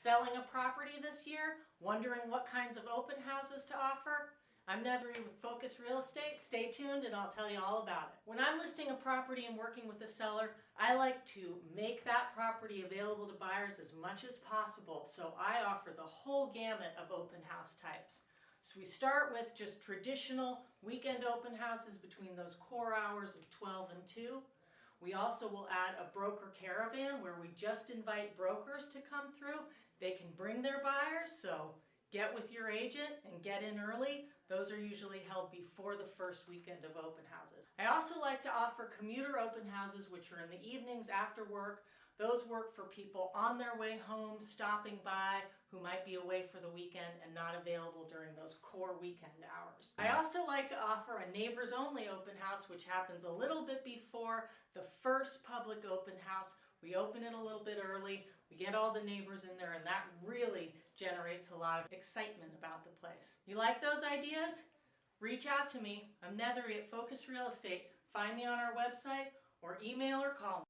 Selling a property this year? Wondering what kinds of open houses to offer? I'm Neathery with Focus Real Estate. Stay tuned and I'll tell you all about it. When I'm listing a property and working with a seller, I like to make that property available to buyers as much as possible, so I offer the whole gamut of open house types. So we start with just traditional weekend open houses between those core hours of 12 and 2. We also will add a broker caravan where we just invite brokers to come through. They can bring their buyers, so get with your agent and get in early. Those are usually held before the first weekend of open houses. I also like to offer commuter open houses, which are in the evenings after work. Those work for people on their way home, stopping by, who might be away for the weekend and not available during those core weekend hours. I also like to offer a neighbors only open house, which happens a little bit before the first public open house. We open it a little bit early, we get all the neighbors in there, and that really generates a lot of excitement about the place. You like those ideas? Reach out to me. I'm Neathery at Focus Real Estate. Find me on our website or email or call me.